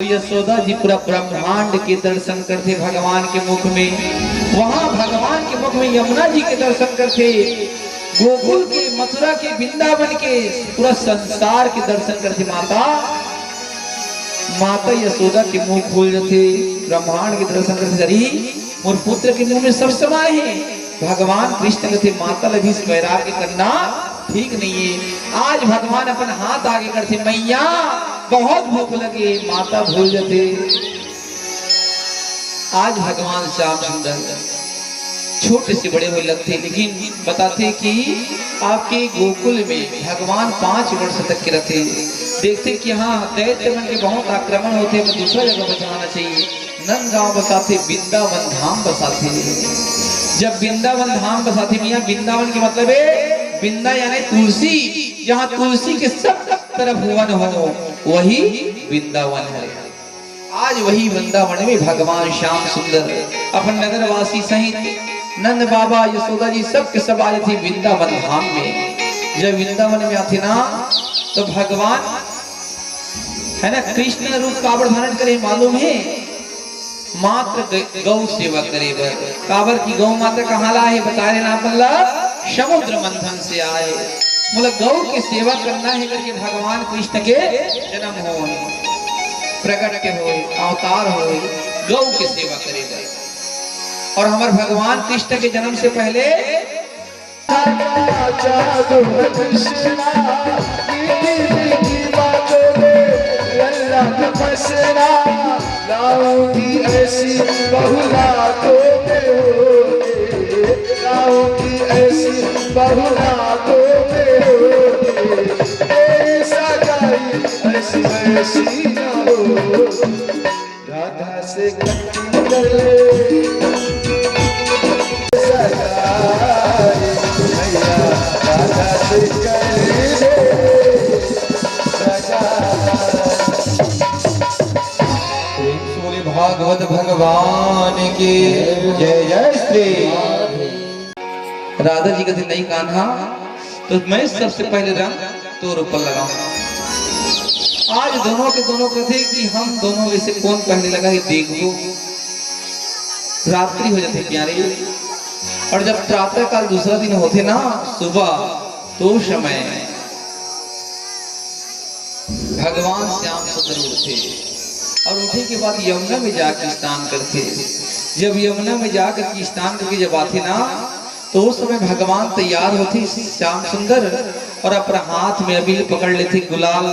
यशोदा जी पूरा ब्रह्मांड के दर्शन करते भगवान के मुख में। वहां भगवान के मुख में यमुना जी के दर्शन करते, गोकुल के, मथुरा के, वृंदावन के, पूरा संसार के दर्शन करते। माता यशोदा के मुंह खोल जाते, ब्रह्मांड के दर्शन करते। अरे मोर पुत्र के मुंह में सब समाये हैं। भगवान कृष्ण कहते माता लगी वैराग्य करना ठीक नहीं है। आज भगवान अपन हाथ आगे करते, मैया बहुत भूख लगे, माता भूल जाते। आज भगवान श्याम सुंदर छोटे से बड़े हुए लगते, लेकिन बताते कि आपके गोकुल में भगवान 5 वर्ष तक के रहते। देखते कि हाँ दैत्य मन के बहुत आक्रमण होते, हमें दूसरा जगह बचाना चाहिए। नंद गांव बसाते, वृंदावन धाम बसाते। जब वृंदावन धाम बसाते, मियाँ वृंदावन के मतलब है वृंदा यानी तुलसी, जहाँ तुलसी के सब तरफ वन हो वही वृंदावन है। आज वही वृंदावन में भगवान श्याम सुंदर अपन नगरवासी सहित नंद बाबा यशोदा जी सब के सब आए थे वृंदावन धाम में। जब वृंदावन में आते ना तो भगवान है ना कृष्ण रूप कावड़ धारण करे, मालूम है मात्र गौ सेवा करे बर। काबर की गौ माता कहाँ लाए बता रहे ना, मतलब समुद्र मंथन से आए। मतलब गौ की सेवा करना है करके भगवान कृष्ण के जन्म हो, प्रकट के हो, अवतार हो, गौ की सेवा करेगा। और हमारे भगवान कृष्ण के जन्म से पहले ऐसी बहुरातों में ऐसी बहुरातों में ऐसा ऐसी ऐसी ना हो, राधा से गति कर ले भैया, राधा से कर ले भागवत भगवान की जय जय श्री। राधा जी कहते नहीं कान्हा, तो मैं सबसे पहले रंग तोर ऊपर लगाऊं। आज दोनों के दोनों कहते कि हम दोनों में से कौन पहले लगा है देखो। रात्रि हो जाती प्यारे, और जब प्रातः काल दूसरा दिन होते ना सुबह, तो समय भगवान श्याम सुंदर उठे और उठे के बाद यमुना में जाकर स्नान करते। जब यमुना में जाकर स्नान करके जब आते ना तो उस समय भगवान तैयार होते श्याम सुंदर, और अपना हाथ में अबील पकड़ लेते गुलाल,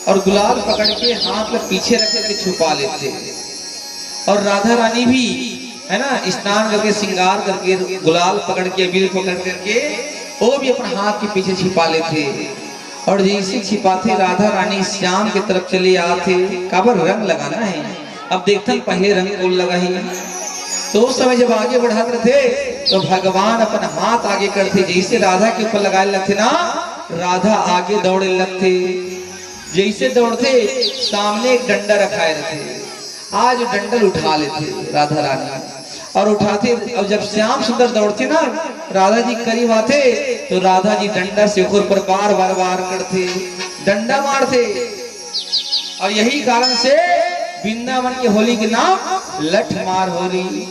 और गुलाल पकड़ के हाथ में पीछे रख के छुपा लेते। और राधा रानी भी है ना स्नान करके श्रृंगार करके गुलाल पकड़ के अबील पकड़ करके वो भी अपना हाथ के पीछे छिपा लेते। और जैसे छिपाते राधा रानी श्याम की तरफ चले आते, काबर रंग लगाना है। अब देखते पहले रंग को लगा ही, तो उस समय जब आगे बढ़ाते थे तो भगवान अपना हाथ आगे करते, जैसे राधा के ऊपर लगाने लगते ना राधा आगे दौड़े लगते। जैसे दौड़ते सामने एक डंडा रखाए रहते, आज डंडल उठा लेते राधा रानी और उठाते। और जब श्याम सुंदर दौड़ते ना राधा जी करीब आते तो राधा जी डंडा से ऊपर बार बार बार करते, डंडा मारते। और यही कारण से वृंदावन की होली के नाम लठ मार होली।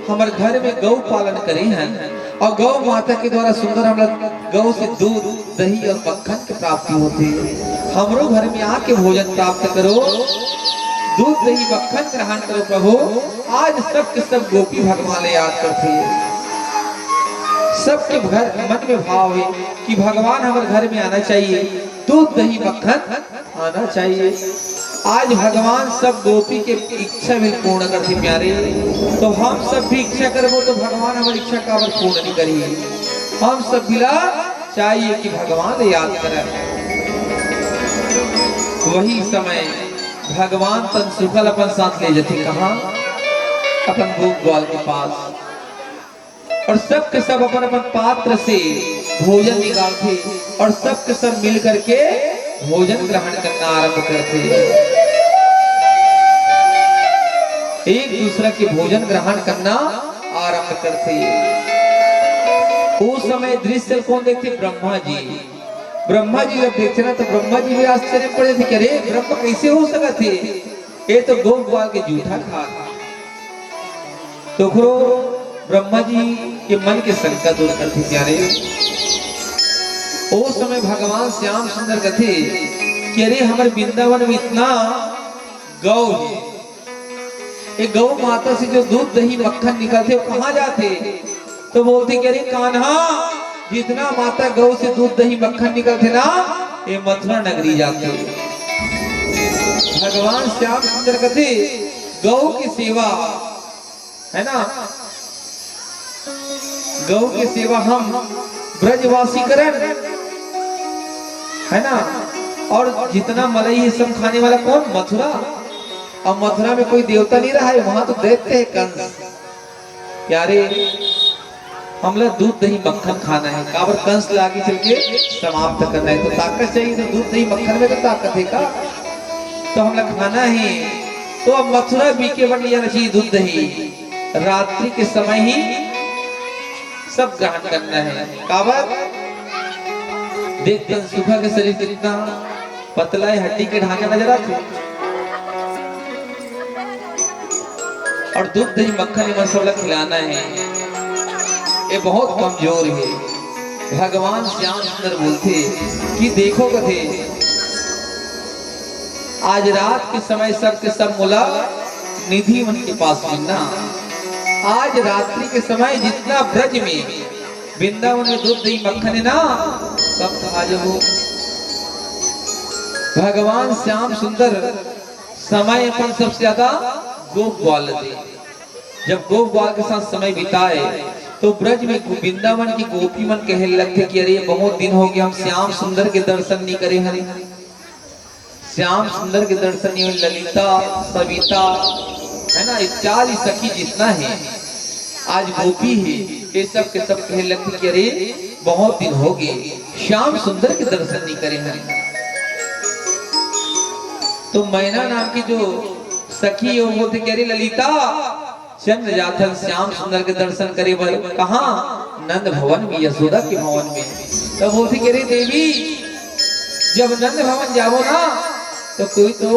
हमारे घर में गौ पालन करे हैं और गौ माता के द्वारा सुंदर हम लोग गौ से दूध, दही और मक्खन की प्राप्ति होती है। हमरो घर में आके भोजन प्राप्त करो, दूध दही मक्खन ग्रहण करो प्रभु। आज सबके सब गोपी भगवान याद करते हैं, सबके घर मन में भाव है कि भगवान हमारे घर में आना चाहिए, दूध दही मक्खन आना चाहिए। आज भगवान सब गोपी के इच्छा भी पूर्ण करते प्यारे, तो हम सब भी इच्छा करबो तो भगवान हमारी इच्छा का पूर्ण नहीं करिए। हम सब बिला चाहिए कि भगवान याद करें। वही समय भगवान तन सुखल अपन साथ ले जाते कहाँ, अपन गोप ग्वाल के पास, और सब के सब अपन अपन पात्र से भोजन निकालते और सब के सब मिल करके भोजन ग्रहण करना आरंभ करते, एक दूसरे के भोजन ग्रहण करना आरंभ करते। उस समय दृश्य कौन देखते? ब्रह्मा जी। ब्रह्मा जी जब देखते ना तो ब्रह्मा जी भी आश्चर्य पड़े थे कि अरे ब्रह्मा कैसे हो सका थे, ये तो गौ ग्वाल के जूठा खा। तो ब्रह्मा जी के मन के शंका दूर करते प्यारे। उस समय भगवान श्याम सुंदर कहते कि अरे हमारे वृंदावन में इतना गौ है, ये गौ माता से जो दूध दही मक्खन निकलते वो कहाँ जाते? तो बोलते कि अरे कान्हा, जितना माता गौ से दूध दही मक्खन निकलते ना ये मथुरा नगरी जाते। भगवान श्याम सुंदर कहते गौ की सेवा है ना, गौ की सेवा हम ब्रजवासी करें है ना, और जितना मलाई है सब खाने वाला कौन? मथुरा। और मथुरा में कोई देवता नहीं रहा है, वहां तो दैत्य है कंस। यारे हमला दूध दही मक्खन खाना है, काबर कंस लागे चल के समाप्त करना है, तो ताकत चाहिए, तो दूध दही मक्खन में तो ताकत है का, तो हमला खाना है। तो अब मथुरा बीके बन लिया चाहिए दूध दही, रात्रि के समय ही सब ग्रहण करना है। काबर देखते सुखा के शरीर कितना पतला है, हड्डी के ढांचा नजर आते, और दूध दही मक्खन मसाला खिलाना है, ये बहुत कमजोर है। भगवान श्याम सुंदर बोलते कि देखो कथे आज रात के समय सब के सब मुला निधि उनके पास मिलना, आज रात्रि के समय जितना ब्रज में वृंदावन में दूध दही मक्खन है ना सब खा जाओ। भगवान श्याम सुंदर समय अपन सबसे ज्यादा गोप ग्वाल दे, जब गोप ग्वाल के साथ समय बिताए तो ब्रज में वृंदावन की गोपी मन कहने लगते कि अरे बहुत दिन हो गए हम श्याम सुंदर के दर्शन नहीं करे हरे, श्याम सुंदर के दर्शन नहीं हुए। ललिता सविता है ना, 40 सखी जितना है आज गोपी है, ये सब के सब कहने लगते कि अरे बहुत दिन हो गए श्याम सुंदर के दर्शन नहीं करे हरे। तो मैना नाम की जो सखी है वो बोलते कि अरे ललिता चंद्र जाथन श्याम सुंदर के दर्शन करे बर कहा? नंद भवन में, यशोदा के भवन में। तो बोलते कि अरे देवी जब नंद भवन जाओ ना तो कोई तो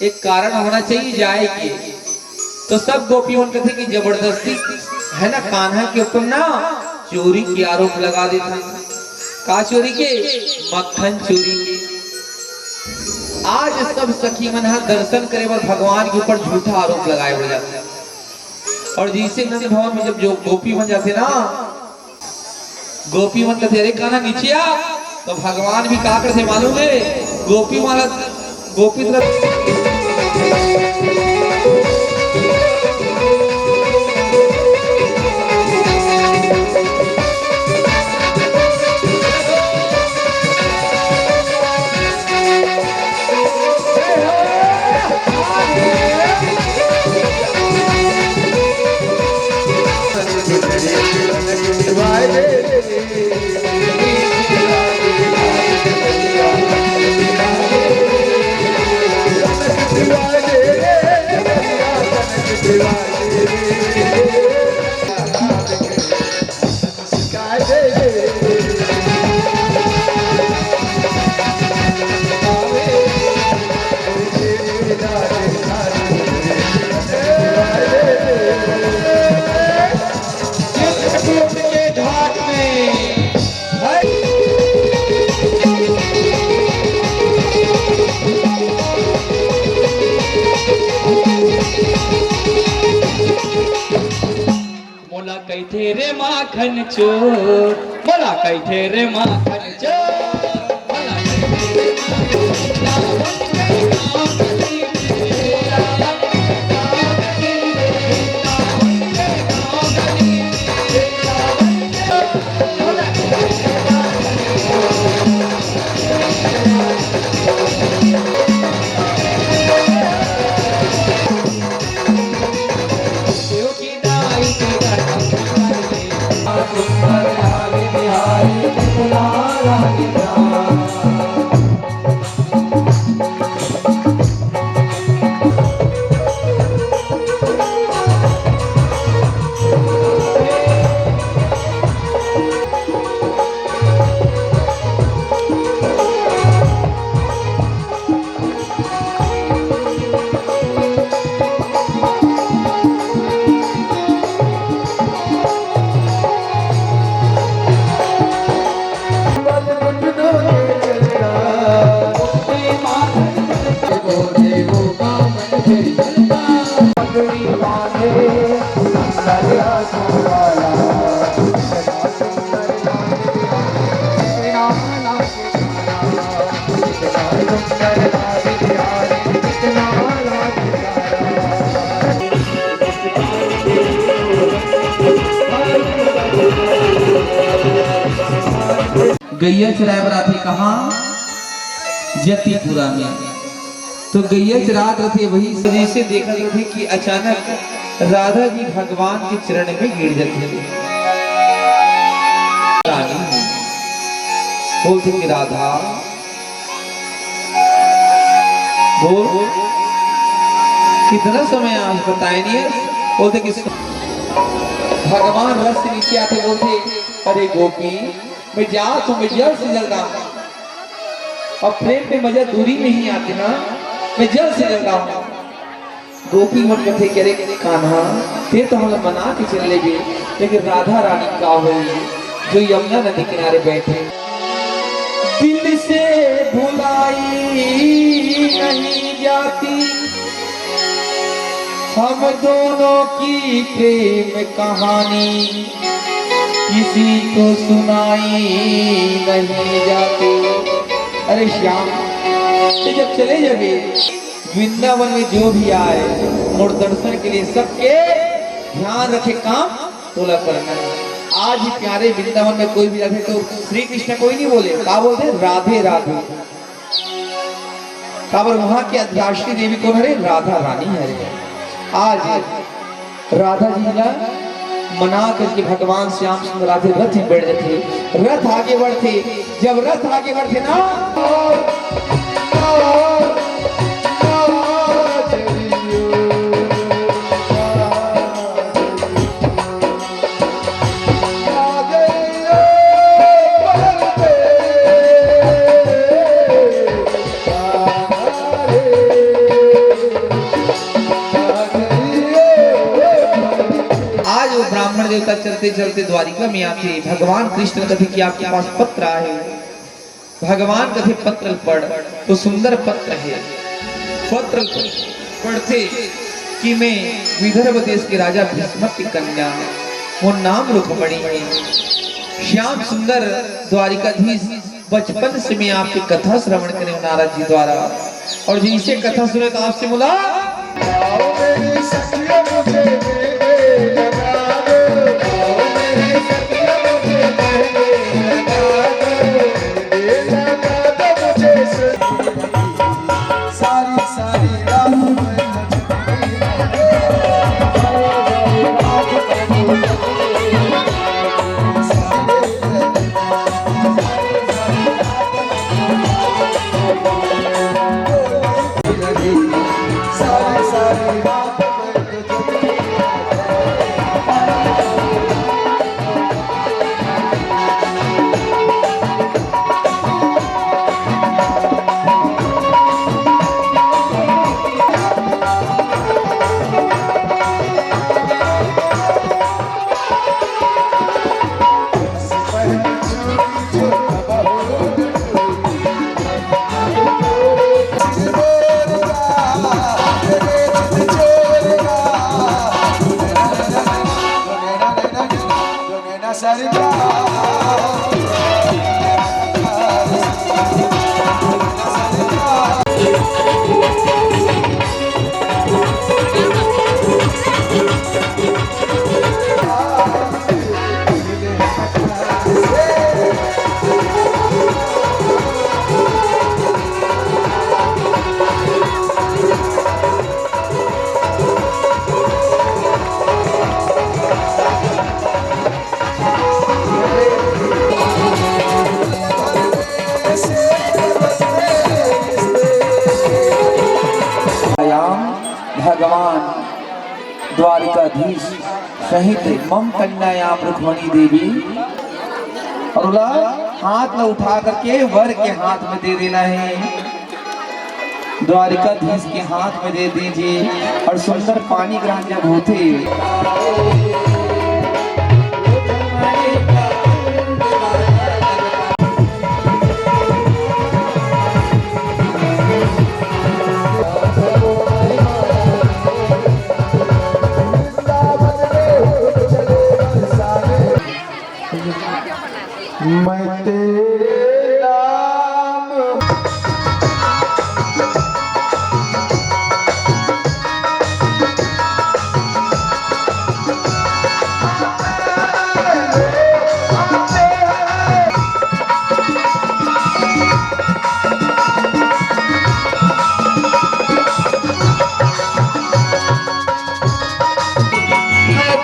एक कारण होना चाहिए जाए के। तो सब गोपियों कहते कि जबरदस्ती है ना कान्हा के ऊपर ना चोरी की आरोप लगा देता। का चोरी के? मक्खन चोरी के। आज सब सखी मन दर्शन करे और भगवान के ऊपर झूठा आरोप लगाए हो जाते हैं। और जिसे नंद भवन में जब जो गोपी बन जाते ना, गोपी मन कहते अरे कान्हा नीचे आ, तो भगवान भी क्या करते मालूम है? गोपी वाला गोपी मोला कैथे रे माखन चोर, मोला कैथे रे माखन चोर, मोला कैथे रे गैया चराए बराती कहाँ? जतीपुरा में। तो गैया चरात रहे वही सजी से देखा थे कि अचानक राधा जी भगवान के चरण में गिर जाते बोलते कि राधा बोल कितना समय आज बताए नहीं है। बोलते कि भगवान रस से नीचे आते बोलते अरे गोपी मैं जा तो मैं जल्द से जल्द आऊंगा। अब प्रेम में मजा दूरी में ही आती ना, मैं जल्द से जल्द आऊंगा। गोपी मन कथे करे कान्हा फिर तो हम मना के चल लेंगे, लेकिन राधा रानी का हुई जो यमुना नदी किनारे बैठे दिल से भुलाई नहीं जाती हम दोनों की प्रेम कहानी किसी को सुनाई नहीं जाती। अरे श्याम तो जब चले जाबे वृंदावन में जो भी आए और दर्शन के लिए सबके ध्यान रखे काम तोला करना। आज ही प्यारे वृंदावन में कोई भी रखे तो श्री कृष्ण कोई नहीं बोले, क्या बोलते राधे राधे। काबर वहां की अध्याश्री देवी कौन है? राधा रानी है। आज राधा जी का मना करके भगवान श्याम सुंदर राधे रथ ही बैठ जाते, रथ आगे बढ़ते। जब रथ आगे बढ़ते ना देवता चलते चलते द्वारिका में आते। भगवान कृष्ण कथे कि आपके पास पत्र आए। भगवान कथे पत्र पढ़, तो सुंदर पत्र है। पत्र पढ़ते कि मैं विदर्भ देश के राजा भीष्म की कन्या वो नाम रुक्मणी श्याम सुंदर द्वारिकाधीश बचपन से मैं आपकी कथा श्रवण करे नारद जी द्वारा, और जिसे कथा सुने तो आपसे बोला भगवान द्वारिकाधीश सहित मम कन्यायाम रुक्मणी देवी और बोला हाथ में उठा करके वर के हाथ में दे देना है, द्वारिकाधीश के हाथ में दे दीजिए और सुंदर पानी ग्रहण जब होते मैं तेरे नाम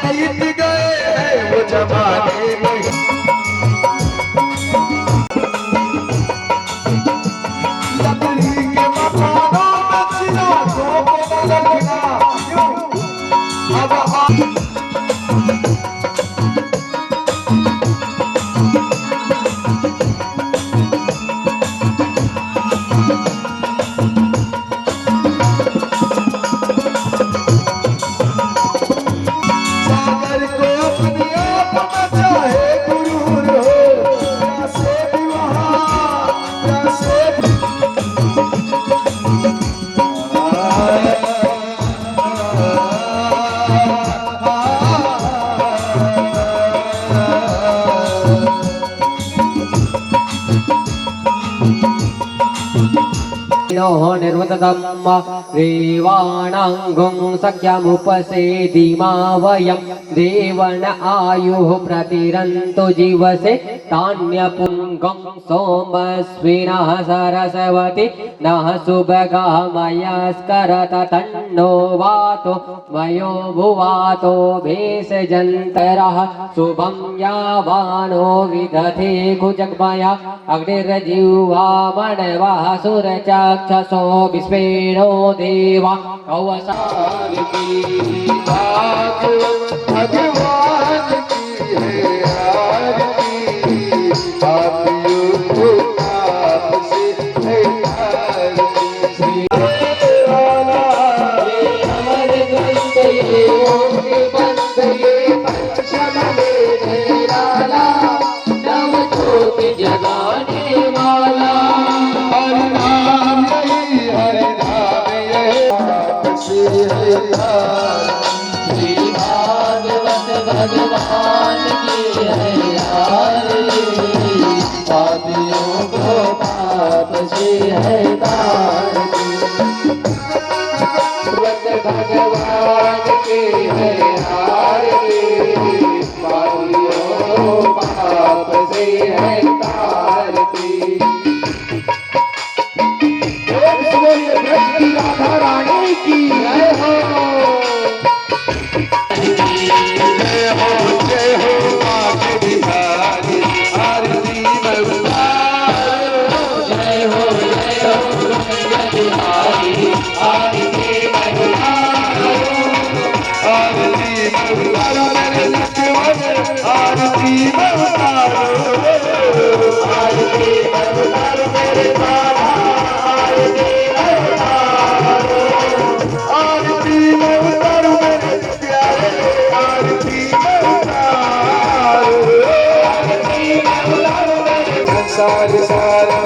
बीत गए हैं वो जमाने में। सागर को अपनी आप में चाहे गुरूर हो, प्यासे भी वहाँ, प्यासे भी निर्वततम् रेवाणाङ्गुं सख्यमुपसेदिमा वयं देवन आयुः प्रतिरन्तु जीवसे तान्यपुङ्गं सोमस्विनः सरस्वती नः सुभगामयस्करत तन्नो वातो वयो भुवातो भेषजन्तरः शुभं यावानो विदधे कुजग्मया अग्निर्जिह्वा मणवः सुरचक्षसो विस्फेरो देवा कौवसानि भगवान की है आरती, पापियों को पाप से है आरती। श्री वाला अमर ग्रंथ ये ओम बंद ये पंचम वेद निराला नव ज्योति जगाने वाला हरि नाम नहीं हरि नाम यही पाप से है आरती। श्री भागवत भगवान की है आरती पापियों को पाप से है तारती भगवत भगवान की है आरती पापियों को पाप से है तारती राधा रानी की जय हो, जय हो, जय हो माँ के बिहारी आरती में उतारो। जय हो गंगा बिहारी आरती में उतारो आरती में उतारो मेरे लक्ष्मण, आरती में उतारो। आरती में उतारो मेरे राधा आरती में उतारो आरती में उतारो मेरे प्यारे, आरती में उतारो। आरती में उतारो मेरे संसार सारं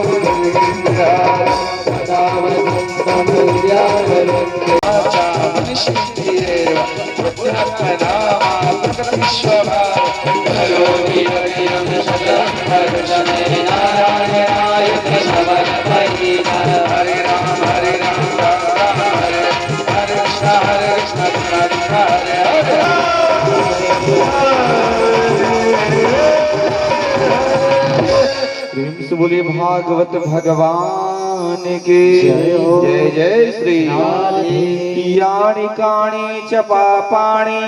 गिरिराज सदा वसन्तं हृदयारविन्दे। वाचा मनुष्येव बुद्धिरत्नामा प्रकटिष्वभा करोमि यज्ञं शतं हर्षणे नारायणाय समर्पयामि। हरे राम राम राम हरे हरे कृष्ण कृष्ण कृष्ण हरे हरे। प्रेम से बोलिए भागवत भगवान की जय जय श्री यानि कानि च पापानि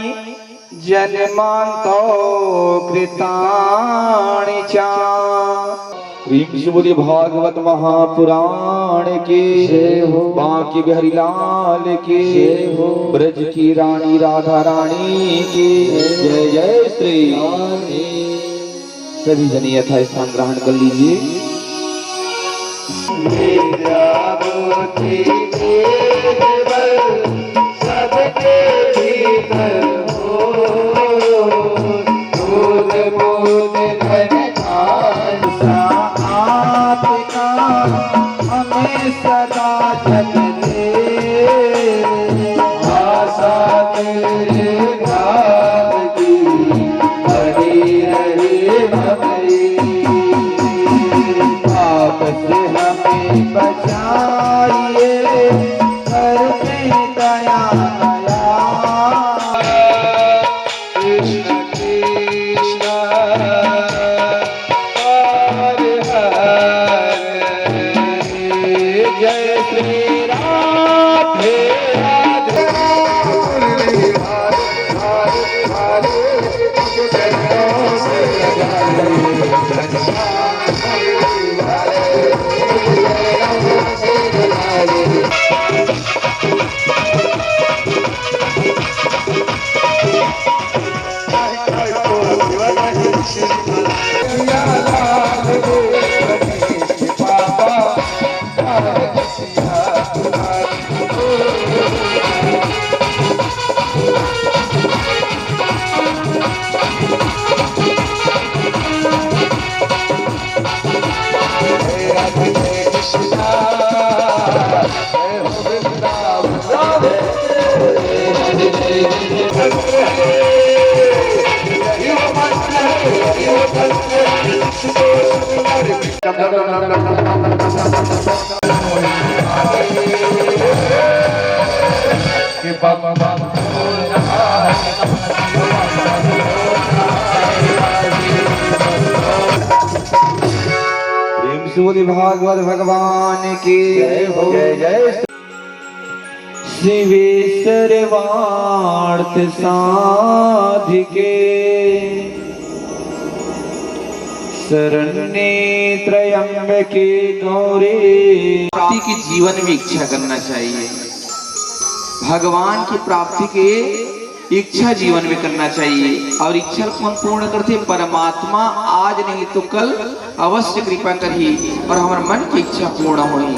जन्मान्तो कृतानि च बोलिए भागवत महापुराण के बांके बिहारी लाल के ब्रज की रानी राधा रानी की जय जय श्री राम। सभी जने यथा स्थान ग्रहण कर लीजिए। सबके भीतर हमें सदा जग दे आशा तेरे नाम की बनी रहे हमें। आप से हमें बचाइए करके दया दया। कृष्ण कृष्ण हरे हरे जय श्री राधे राधे। भागवत भगवान की जय जय। शिवे सर्वार्थ साधिके शरण्ये त्र्यंबके गौरी। प्राप्ति की जीवन में इच्छा करना चाहिए, भगवान की प्राप्ति के इच्छा जीवन में करना चाहिए। और इच्छा कौन पूर्ण करते? परमात्मा। आज नहीं तो कल अवश्य कृपा करी और हमारे मन की इच्छा पूर्ण होई।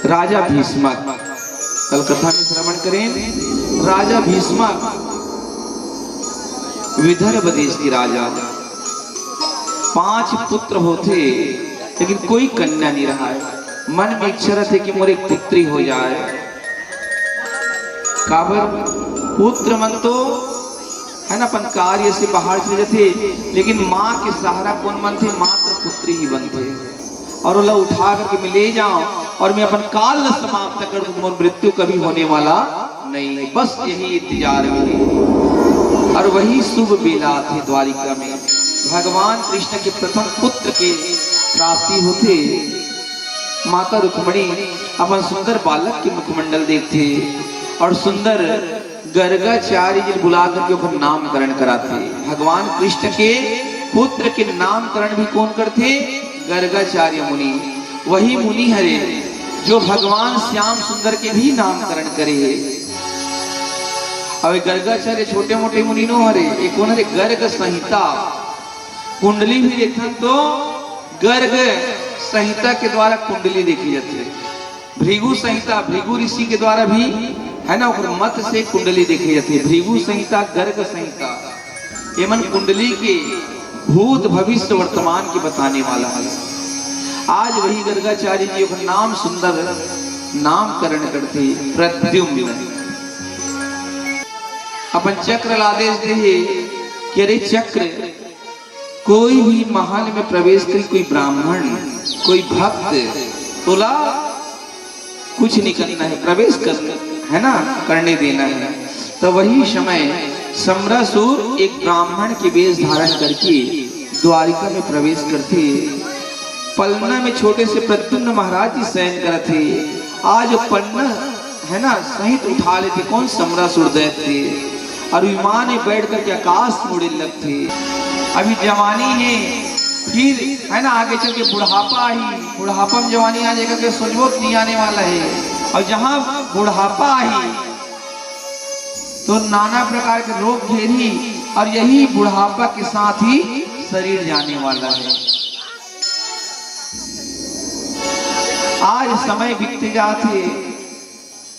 राजा भीष्मक कल कथा में श्रवण करें। राजा भीष्मक विदर्भ देश के राजा, 5 पुत्र होते लेकिन कोई कन्या नहीं रहा है। मन में इच्छा रहती कि मोरे एक पुत्री हो जाए। काबर पुत्र मन तो है ना, अपन कार्य से बाहर चले जाते, लेकिन माँ के सहारा कौन मन थे? मात्र पुत्री ही बनते। और वो उठा करके मैं ले जाऊं और मैं अपन काल न समाप्त कर दूं, मृत्यु कभी होने वाला नहीं, बस यही इंतजार में। और वही शुभ बेला थे द्वारिका में भगवान कृष्ण के प्रथम पुत्र के प्राप्ति होते। माता रुक्मिणी अपन सुंदर बालक के मुखमंडल देखते और सुंदर गर्गाचार्य जी बुला करके उनका नामकरण कराते। भगवान कृष्ण के पुत्र के नामकरण भी कौन करते? गर्गाचार्य मुनि। वही मुनि हरे जो भगवान श्याम सुंदर के भी नामकरण करे। अब गर्गाचार्य छोटे मोटे मुनि नो हरे, एक कौन हरे? गर्ग संहिता कुंडली भी देखते तो गर्ग संहिता के द्वारा कुंडली देखी जाती है। भृगु संहिता भृगु ऋषि के द्वारा भी है ना, मत से कुंडली देखी जाती है। भृगु संहिता, गर्ग संहिता, ये मन कुंडली के भूत भविष्य वर्तमान के बताने वाला है। आज वही गर्गाचार्य जी का नाम सुंदर नामकरण करते। प्रद्युम्न अपन चक्र लादेश दे कि अरे चक्र, कोई भी महल में प्रवेश करी, कोई ब्राह्मण कोई भक्त तोला कुछ नहीं करना है, प्रवेश करना है ना, करने देना है। तो वही समय सम्रासुर एक ब्राह्मण के वेश धारण करके द्वारिका में प्रवेश करते। पलना में छोटे से प्रद्युम्न महाराज जी शयन करते। आज पन्ना है ना सहित उठा लेते कौन? सम्रासुर दैत्य। और विमान में बैठ करके आकाश में उड़ने लगते। अभी जवानी है, फिर है ना आगे चल के बुढ़ापा ही, बुढ़ापा में जवानी आ जाएगा कि सोचबो नहीं आने वाला है। और जहां बुढ़ापा ही तो नाना प्रकार के रोग घेरी, और यही बुढ़ापा के साथ ही शरीर जाने वाला है। आज समय बीतते जाते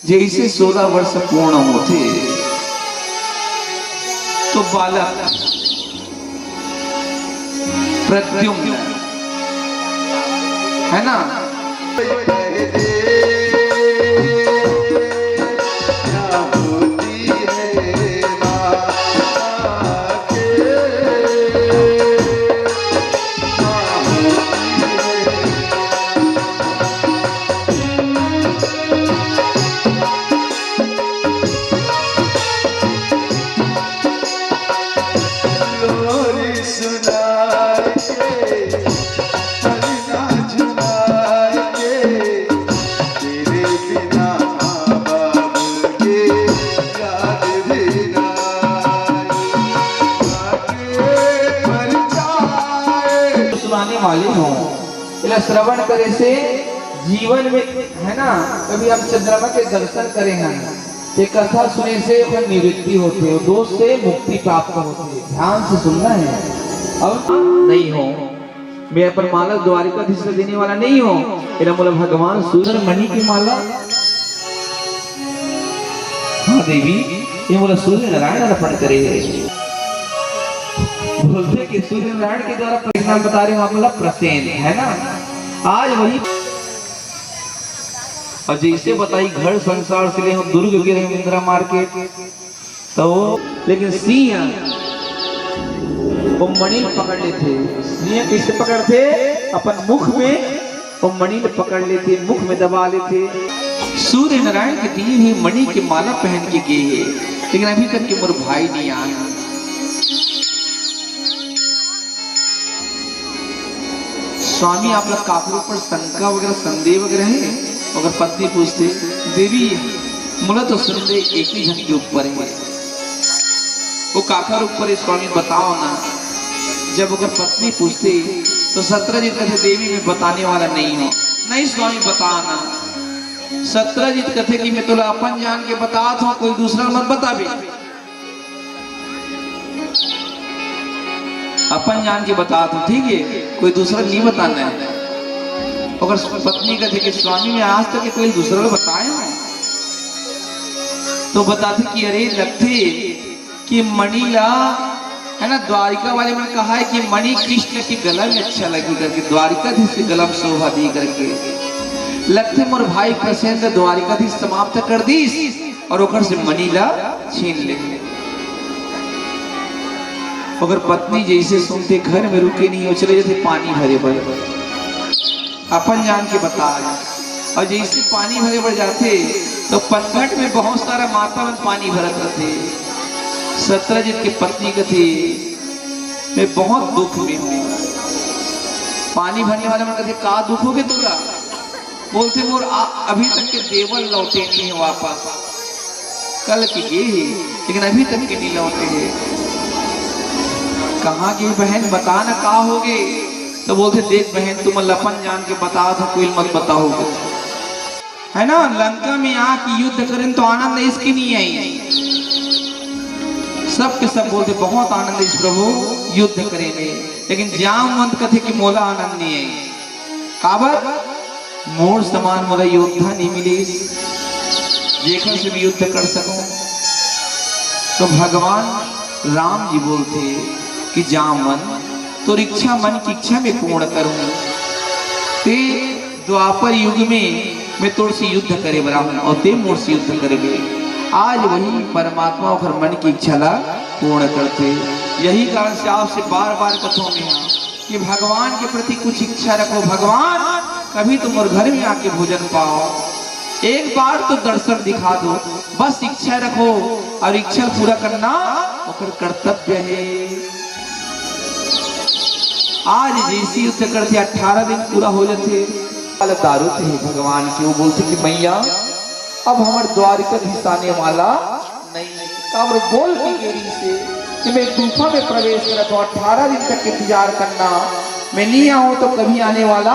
जैसे 16 वर्ष पूर्ण होते तो बालक प्रद्युम्न है ना वाले हो। श्रवण करे से जीवन में है ना कभी हम चंद्रमा के दर्शन करें हैं, ये कथा सुने से फिर निवृत्ति होती है, दोष से मुक्ति प्राप्त होती है। ध्यान से सुनना है। अब नहीं हो मैं अपन माला द्वारिकाधीश से देने वाला नहीं हो, मेरा बोला भगवान सूर्य मणि की माला। हाँ देवी, ये बोला सूर्य नारायण अर्पण करे। बोलते कि सूर्य नारायण के द्वारा परिणाम बता रहे हो आप, मतलब प्रसेन है ना। आज वही और जैसे बताई घर संसार से ले हम दुर्ग के इंदिरा मार्केट तो, लेकिन सिंह वो मणि पकड़ लेते। सिंह किसे पकड़ते? अपन मुख में वो मणि पकड़ लेते, मुख में दबा लेते। सूर्य नारायण के दिए हुए मणि की माला पहन के गए, लेकिन अभी तक के मोर भाई नहीं आया। स्वामी आप लोग काफरों पर शंका वगैरह संदेह वगैरह है? अगर पत्नी पूछते देवी मुला तो संदेह एक ही जन के ऊपर है, वो काकर ऊपर है स्वामी बताओ ना। जब अगर पत्नी पूछते तो सत्रजीत कहते देवी मैं बताने वाला नहीं हूँ। नहीं स्वामी बताना। सत्रजीत कहते कि मैं तुला अपन जान के बता हूँ, कोई दूसरा मत बता भी। अपन जान के बता दो ठीक है, कोई दूसरा नहीं बताना है। अगर पत्नी कहते कि स्वामी में आज तक कोई दूसरा बताया है तो बताते कि अरे लगते कि मणिला है ना, द्वारिका वाले में कहा है कि मणि कृष्ण की गला में अच्छा लगी करके, द्वारिकाधीश की गला में शोभा दी करके। लगते मोर भाई प्रसेन द्वारिकाधीश समाप्त कर दी और ओकर से मणिला छीन ले। अगर पत्नी जैसे सुनते घर में रुके नहीं हो, चले जाते पानी भरे भरे अपन जान के बता रहे। और जैसे पानी भरे भर जाते तो पनघट में बहुत सारा माता में पानी भरत रहते। सत्रजीत की पत्नी कहती मैं बहुत दुख में हूँ। पानी भरने वाले में कहते का दुख होगे तुरा? बोलते मोर अभी तक के देवल लौटे नहीं है वापस, कल की गए लेकिन अभी तक के नहीं लौटे हैं। कहाँ की बहन बता ना का होगे? तो बोलते देख बहन तुम लपन जान के बता था, कोई मत बताओगे है ना। लंका में आके युद्ध करें तो आनंद इसकी नहीं आई। सब के सब बोलते बहुत आनंद इस प्रभु युद्ध करेंगे, लेकिन जामवंत कथे कि मोला आनंद नहीं आई। काबर मोर समान मोला योद्धा नहीं मिले जेखर से भी युद्ध कर सकूं। तो भगवान राम जी बोलते कि जामवंत तो इच्छा मन की इच्छा में पूर्ण करूं, ते द्वापर युग में मैं तोड़ से युद्ध करे ब्राह्मण और ते मोर से युद्ध करेंगे। आज वही परमात्मा और मन की इच्छा ला पूर्ण करते। यही कारण से आपसे बार बार कथों में कि भगवान के प्रति कुछ इच्छा रखो। भगवान कभी तुम और घर में आके भोजन पाओ, एक बार तो दर्शन दिखा दो, बस इच्छा रखो और इच्छा पूरा करना और कर्तव्य है। आज जैसी युद्ध करते 18 दिन पूरा हो जाते दारू थे भगवान के। वो बोलते कि मैया अब हमारे द्वारिकाधीश आने वाला नहीं। अब बोल की गेरी से कि मैं गुफा में प्रवेश करा तो 18 दिन तक इंतजार करना, मैं नहीं आऊं तो कभी आने वाला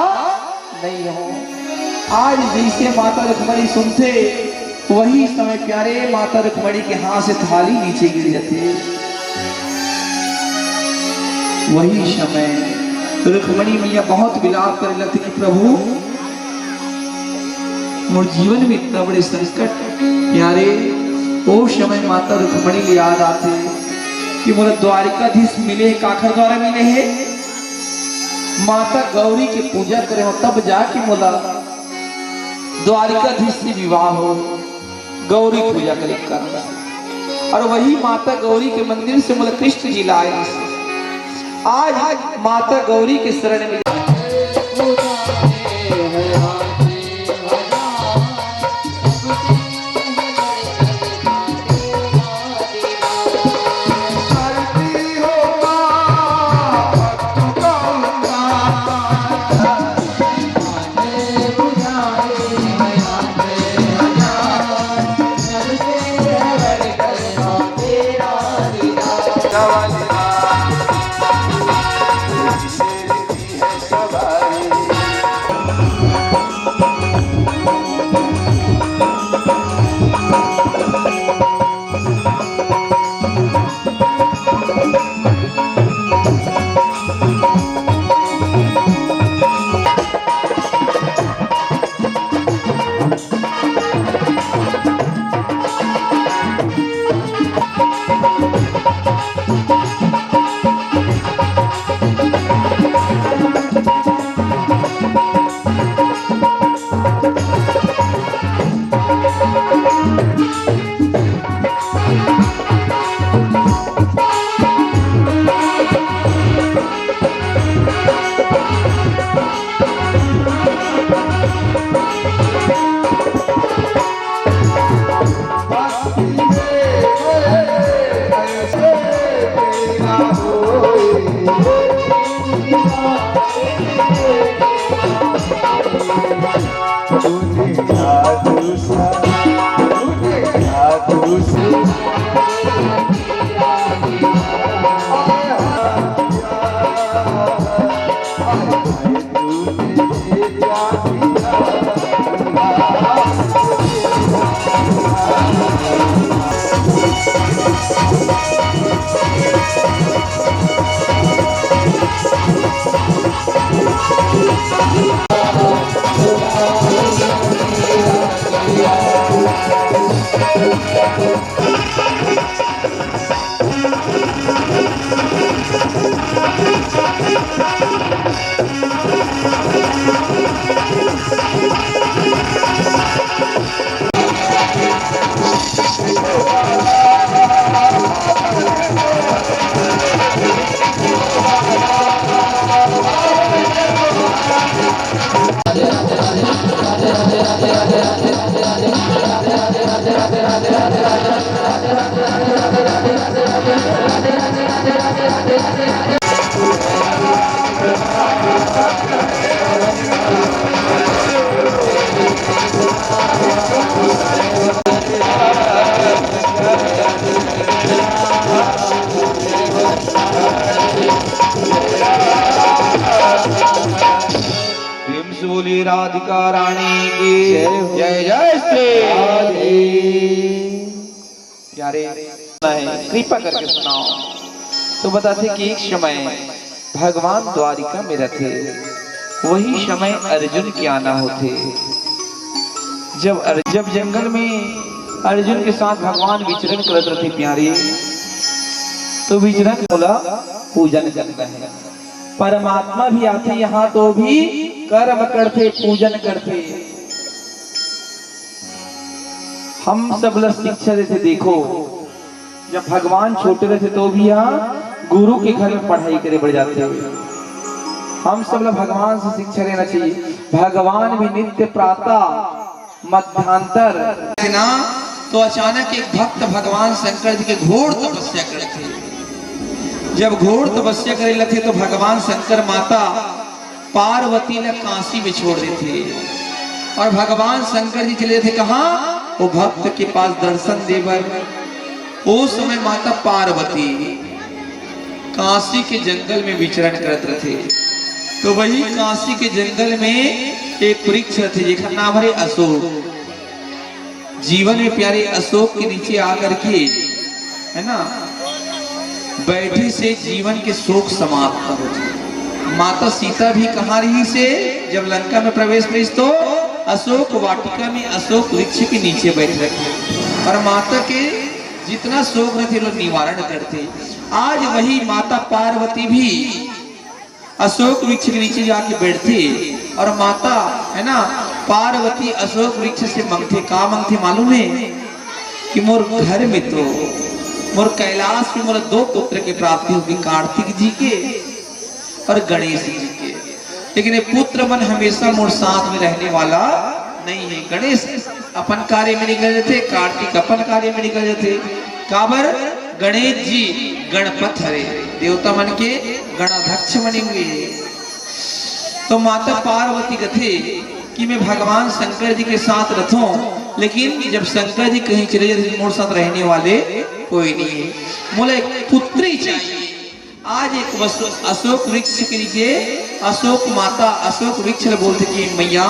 नहीं हूं। आज जैसे माता रुक्मणी सुनते वही समय प्यारे माता रुक्मणी के हाथ से थाली नीचे गिर जाती। वही समय रुक्मणी मैया बहुत विलाप करने लगती कि प्रभु मोर जीवन में इतना बड़े संकट। प्यारे वो समय माता रुक्मणी याद आते कि मोर द्वारिकाधीश मिले काखर द्वारा मिले है। माता गौरी की पूजा करे हो तब जाके मोला द्वारिकाधीश से विवाह हो, गौरी पूजा करे कर। और वही माता गौरी के मंदिर से मोला कृष्ण जी लाए। आज माता गौरी के शरण में बोली राधिका रानी की जय जय श्री प्यारे कृपा करके सुनाओ। तो बताते कि एक समय भगवान द्वारिका में रहते, वही समय अर्जुन के आना होते। जब जंगल में अर्जुन के साथ भगवान विचरण करते थे प्यारे, तो विचरण बोला पूजन करता है। परमात्मा भी आते यहाँ तो भी कर्म करते पूजन करते। हम सब लोग शिक्षा देते। देखो जब भगवान छोटे रहते तो भी यहाँ गुरु के घर में पढ़ाई करे बढ़ जाते हुए। हम सब लोग भगवान से शिक्षा लेना चाहिए। भगवान भी नित्य प्रातः मध्यांतर ना तो अचानक एक भक्त भगवान शंकर जी के घोर तपस्या करते। जब घोर तपस्या करे लगे तो भगवान शंकर माता पार्वती ने काशी में छोड़ देते और भगवान शंकर जी चले थे कहाँ? वो भक्त के पास दर्शन देवर। उस समय माता पार्वती काशी के जंगल में विचरण करते थे। तो वही काशी के जंगल में एक वृक्ष थे जिसका नाम है अशोक। जीवन में प्यारे अशोक के नीचे आकर के, है ना, बैठे से जीवन के शोक समाप्त होते। माता सीता भी कहाँ रही से जब लंका में प्रवेश करी तो अशोक वाटिका में अशोक वृक्ष के नीचे बैठ रखे और माता के जितना शोक रहते लोग निवारण करते। आज वही माता पार्वती भी अशोक वृक्ष के नीचे जाके बैठते और माता, है ना, पार्वती अशोक वृक्ष से मांगते। का मांगते मालूम है कि मोर घर में तो मोर कैलाश में मोर दो पुत्र की प्राप्ति होगी, कार्तिक जी के और गणेश जी के। लेकिन ये पुत्र मन हमेशा मोर साथ में रहने वाला नहीं है। गणेश अपन कार्य में निकल जाते, कार्तिक अपन कार्य में निकल जाते। काबर गणेश जी गणपत हरे, देवता मन के गणाध्यक्ष बने हुए। तो माता पार्वती कथे कि मैं भगवान शंकर जी के साथ रहूं, लेकिन जब शंकर जी कहीं चले जाते मोर साथ रहने वाले कोई नहीं है, मुझे एक पुत्री चाहिए। आज एक अशोक वृक्ष के नीचे अशोक माता अशोक वृक्ष बोलते कि मैया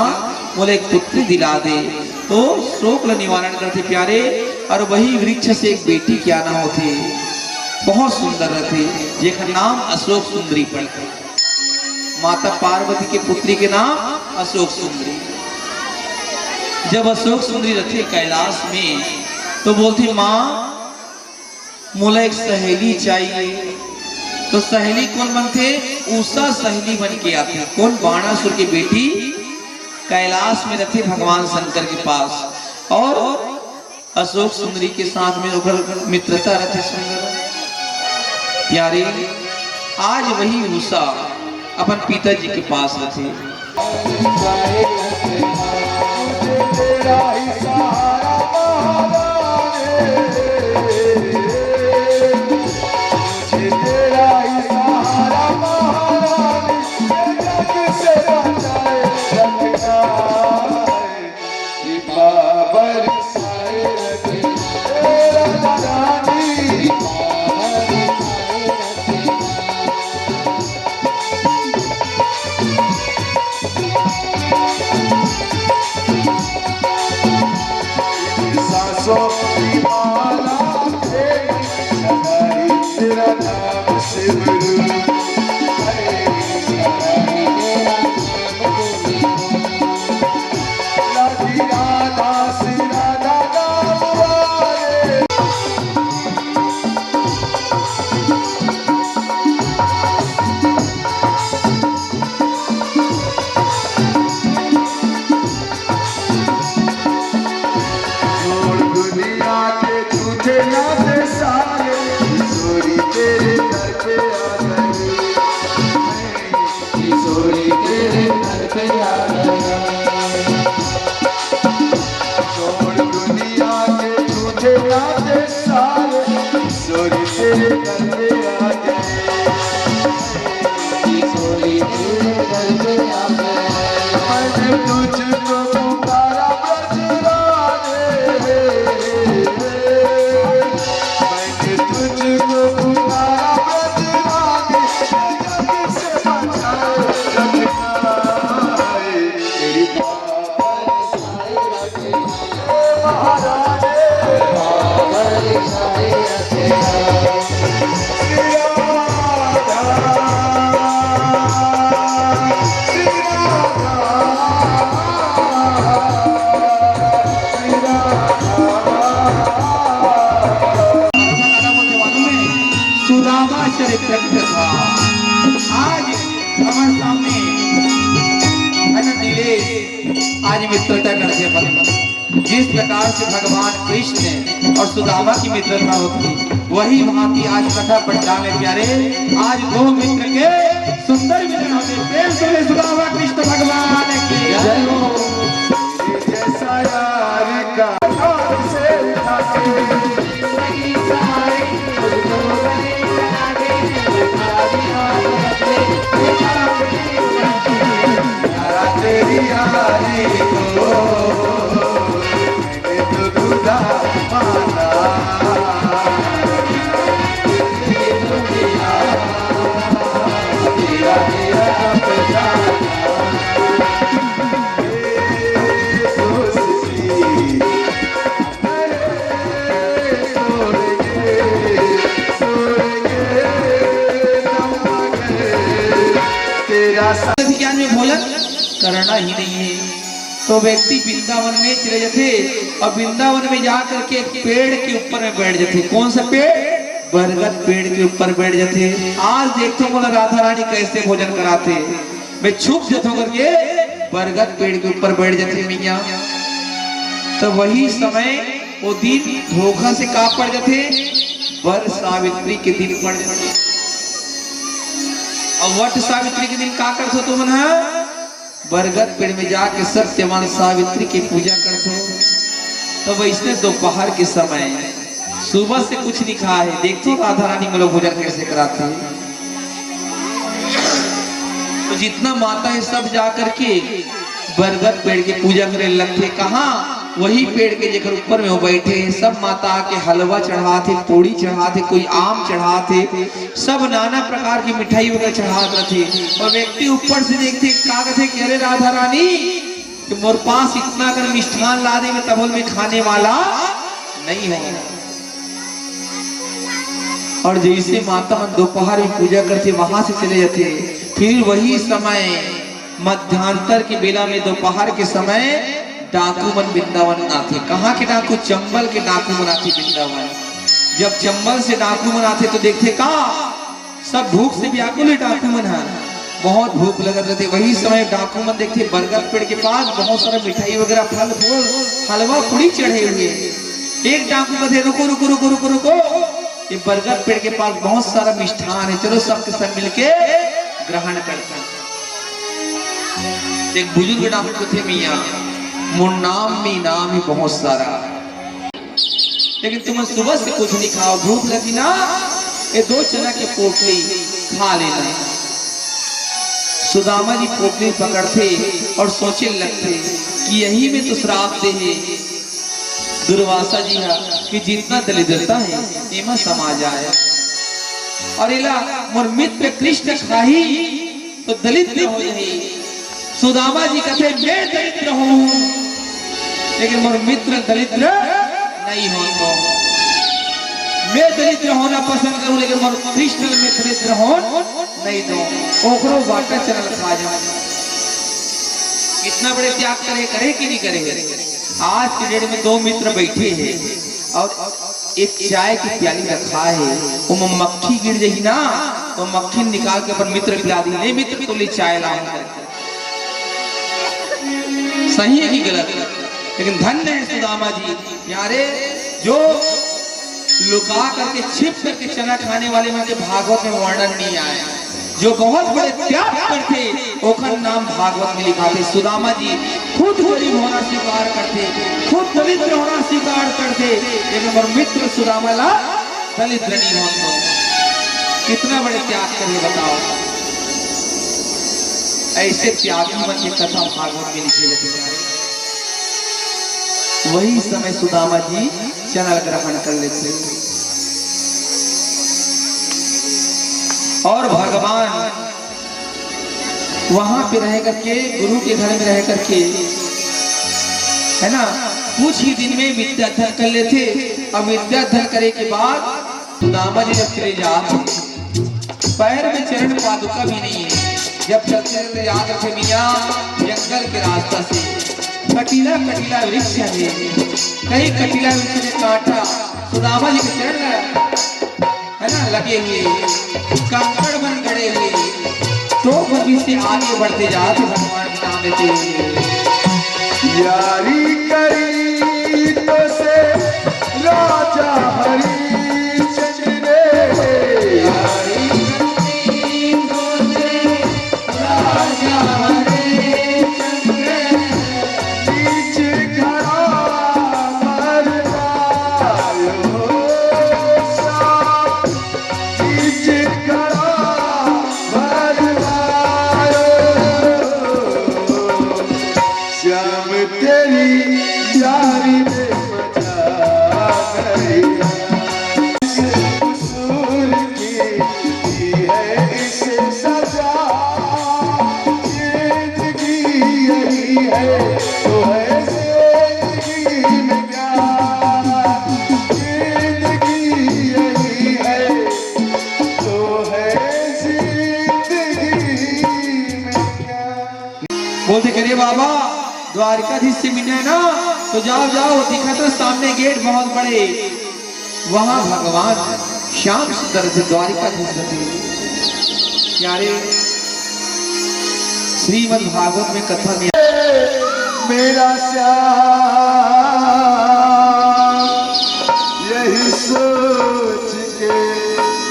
मुझे एक पुत्री दिला दे। तो शोक निवारण करते प्यारे, और वही वृक्ष से एक बेटी क्या ना होती, बहुत सुंदर रहती, जिसका नाम अशोक सुंदरी पड़ती। माता पार्वती के पुत्री के नाम अशोक सुंदरी। जब अशोक सुंदरी रहती कैलाश में तो बोलती माँ मुझे एक सहेली चाहिए। तो सहेली कौन बनते? उषा सहेली बन के आते। कौन? बाणासुर की बेटी कैलाश में रहती भगवान शंकर के पास, और अशोक सुंदरी के साथ में उधर मित्रता रहती सुंदर प्यारे। आज वही उषा अपन पिताजी के पास रहती। आज मित्रता करते जिस प्रकार से भगवान कृष्ण और सुदामा की मित्रता होती, वही भांति आज कथा पट्टा में प्यारे आज दो मित्र के सुंदर मिलन होते। प्रेम से सुदामा कृष्ण भगवान की जय हो। जैसा यार का Yeah. प्यासा ज्ञान में भोजन करना ही नहीं है। तो व्यक्ति वृंदावन में चले जाते और वृंदावन में जाकर के एक पेड़ के ऊपर में बैठ जाते। कौन सा पेड़? बरगद पेड़ के ऊपर बैठ जाते। आज देखते बोला राधा रानी कैसे भोजन कराते। मैं छुप जाता हूँ करके बरगद पेड़ के ऊपर बैठ जाते मैया। तो वही समय वो दिन धोखा से का पड़ जाते, वर सावित्री के दिन पड़ जाते। और वट सावित्री के दिन का करते तुम ना, बरगद पेड़ में जाके सत्यवान सावित्री की पूजा करते हो। तो वैसे दोपहर के समय सुबह से कुछ नहीं खाया है, देखते हो राधा रानी में लोग भोजन कैसे कराते हैं। तो जितना माता है सब जाकर के बरगद पेड़ की पूजा करे लगते। कहाँ? वही पेड़ के जेकर ऊपर में वो बैठे हैं। सब माता के हलवा चढ़ाते, पूड़ी चढ़ाते, कोई आम चढ़ाते, सब नाना प्रकार की मिठाई वगैरह चढ़ाते थे। और व्यक्ति ऊपर से देखते का कहते कि अरे राधा रानी कि मोर पास इतना कर मिष्ठान ला दे, तब में खाने वाला नहीं है। और जैसे माता दोपहर में पूजा करते वहां से चले जाते। फिर वही समय मध्यांतर की बेला में दोपहर के समय डाकू मन वृंदावन आते। कहाँ के डाकू? चंबल के डाकू मन आते वृंदावन। जब चंबल से डाकू मन आते तो देखते का सब भूख से व्याकुल डाकू मन है, बहुत भूख लगत रहते। वही समय डाकू मन देखते बरगद पेड़ के पास बहुत सारा मिठाई वगैरह फल फूल हलवा पूड़ी चढ़े हुए। एक डाकू कहते रुको रुको रुको रुको रुको, ये बरगद पेड़ के पास बहुत सारा मिष्ठान है, चलो सबके सब मिलके ग्रहण करते हैं। एक बुजुर्ग डाकू थे मियाँ, मोर नाम में इनाम ही बहुत सारा, लेकिन तुम सुबह से कुछ नहीं खाओ, भूख लगी ना, ये 2 चना के पोटली खा लेना। सुदामा जी पोटली पकड़ते और सोचे लगते कि यही में तो श्राप दे है दुर्वासा जी है कि जितना दरिद्रता है एमा समा जाए। और इला मोर मित्र कृष्ण खाही तो दलित हो जाए। सुदामा जी कहते मैं दरिद्र हूँ लेकिन मोर मित्र दरिद्र नहीं हो। तो मैं दरिद्र होना पसंद करूं लेकिन मोर कृष्ण में दरिद्र हो नहीं दो। ओकरो बाटा चरल खा जाए। इतना बड़े त्याग करे कि नहीं करे? आज के डेट में 2 मित्र बैठे हैं और एक चाय की प्याली रखा है, वो मक्खी गिर जाएगी ना तो मक्खी निकाल के अपन मित्र पिला दी। नहीं मित्र तो ले चाय लाऊंगा। सही है कि गलत? लेकिन धन्य है सुदामा जी प्यारे जो लुका करके छिप करके चना खाने वाले में भागवत में वर्णन नहीं आया। जो बहुत बड़े त्याग करते ओखर नाम भागवत में लिखा थे। सुदामा जी खुद गरीब होना स्वीकार करते, खुद दरिद्र होना स्वीकार करते, लेकिन और मित्र सुदामा ला दरिद्र नहीं होता। कितना बड़े त्याग करे बताओ। ऐसे त्यागी मन की कथा भागवत में लिखी जाती है। वही समय सुदामा जी चना ग्रहण कर लेते और भगवान वहां पे रह करके गुरु के घर में रह करके है ना कुछ ही दिन में विद्याधन कर लेते। और विद्याधन करे के बाद सुदामा जी जब चले जाते पैर में चरण पादुका भी नहीं है। जब चलते चलते याद रखे मियाँ जंगल के रास्ता से कटीला कटीला वृक्ष है, कई कटीला वृक्ष ने काटा सुदामा जी के चरण है ना लगे हुए कंकड़ बन गड़े हुए। तो कभी से आगे बढ़ते जाते भगवान के नाम लेते हुए यारी करी तो से राजा हरिश्चंद्र ने, यारी करी तो से राजा हरिश्चंद्र बीच खड़ा मरवायो श्याम, बीच खड़ा मरवायो श्याम तेरी द्वारिकाधीश से मिलना है ना, तो जाओ जाओ, दिखा तो सामने गेट बहुत बड़े, वहां भगवान श्याम सुंदर से द्वारिकाधीश थे। प्यारे श्रीमद् भागवत में कथा में मेरा श्याम यही सोच के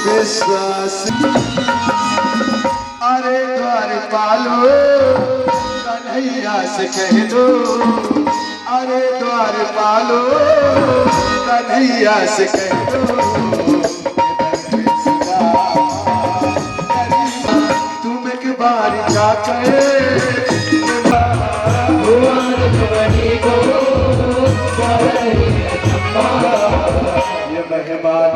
विश्वास, अरे द्वारपालो कन्हैया से कह दो, अरे द्वारपालो कन्हैया से कह दो, तुम एक बार जाकर ये मेहमान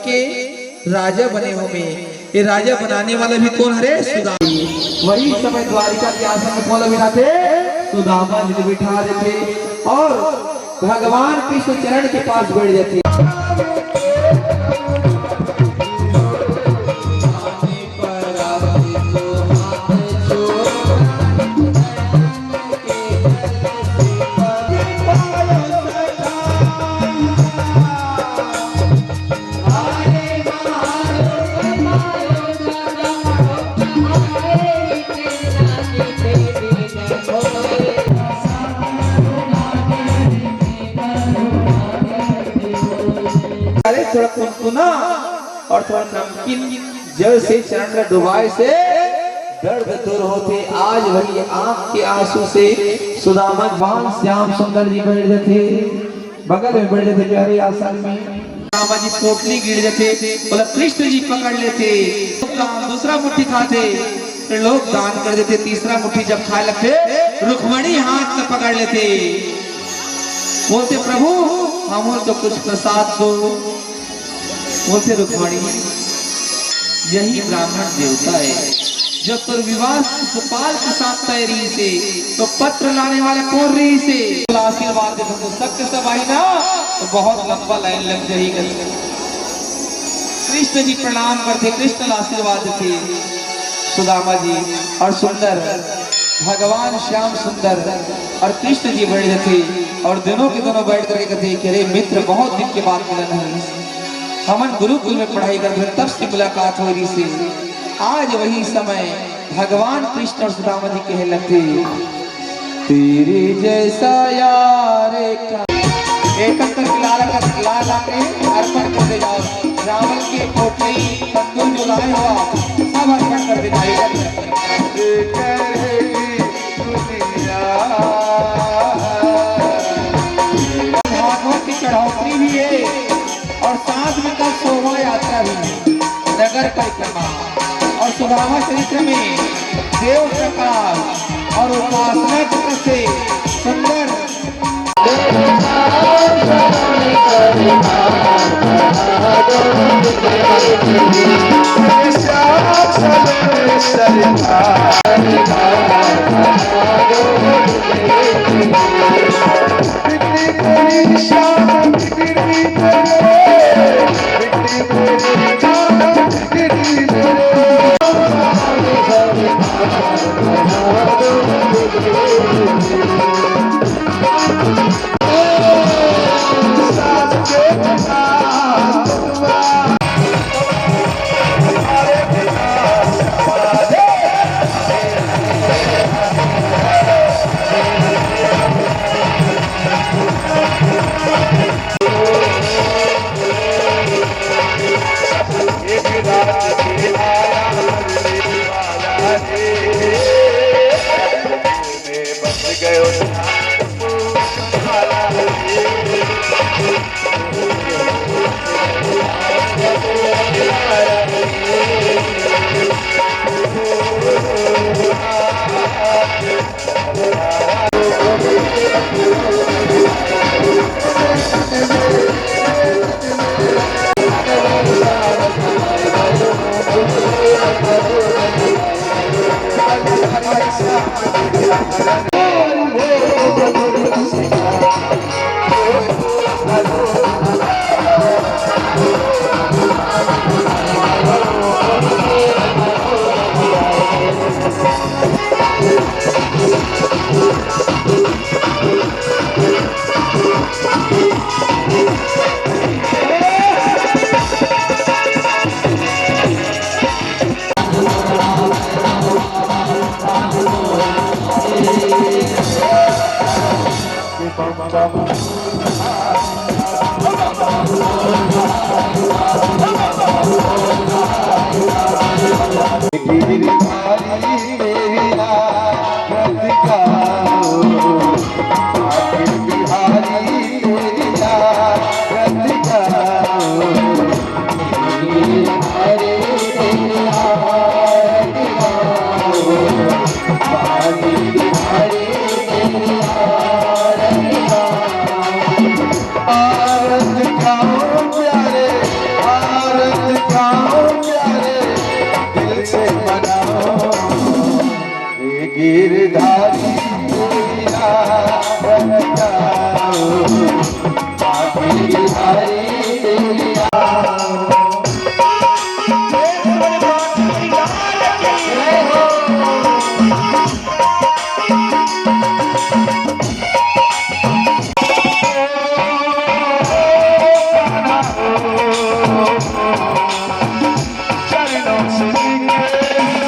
के राजा बने हो में, ये राजा बनाने वाला भी कौन है? सुदामा। वही समय द्वारिका के आसन में कौन बिठाते? सुदामा जी बिठा देते और भगवान कृष्ण चरण के पास बैठ जाते। थोड़ा कुनकुना और थोड़ा नमकीन जल से चरण में डुबाए से दर्द दूर होते। आज वही आंख के आंसू से सुदामा भगवान श्याम सुंदर जी बैठ जाते, बगल में बैठ जाते प्यारे आसन में। सुदामा जी पोटली गिर जाते, बोला कृष्ण जी पकड़ लेते, दूसरा मुट्ठी खाते, फिर लोग दान कर देते, तीसरा मुट्ठी जब खाए लगते रुक्मणी हाथ में पकड़ लेते, बोलते प्रभु हम तो कुछ प्रसाद दो। बोलते रुक्मणी यही ब्राह्मण देवता है, जब तो विवाह गोपाल के साथ तय रही से, तो पत्र लाने वाला कौन रही से? आशीर्वाद देते तो सबके सब आई ना, तो बहुत लंबा लाइन लग जाएगी। कृष्ण जी प्रणाम करते, कृष्ण आशीर्वाद देते सुदामा जी, और सुंदर भगवान श्याम सुंदर और कृष्ण जी बैठ जाते, और दोनों के दोनों बैठ करके कहते कि अरे मित्र बहुत दिन के बाद मिलन है, हमन गुरुकुल में पढ़ाई करते तब से मुलाकात हो रही से। आज वही समय भगवान कृष्ण और सुदामा जी कहे लगते तेरे जैसा यार एक लाल के अर्पण कर दे जाओ, रावण के पोटली तंदूर जो लाए हुआ सब अर्पण कर दे जाएगा। भागवत की चढ़ौती भी है और साथ में कल शोभा यात्रा भी है, नगर परिक्रमा और सुदामा चरित्र में देव प्रकाश और उपासना चित्र से सुंदर गाओ प्यारे दिल से मनाओ ये गिरधारी दुनिया बनाओ बाकी गिरधारी दुनिया चरणों से दुनिया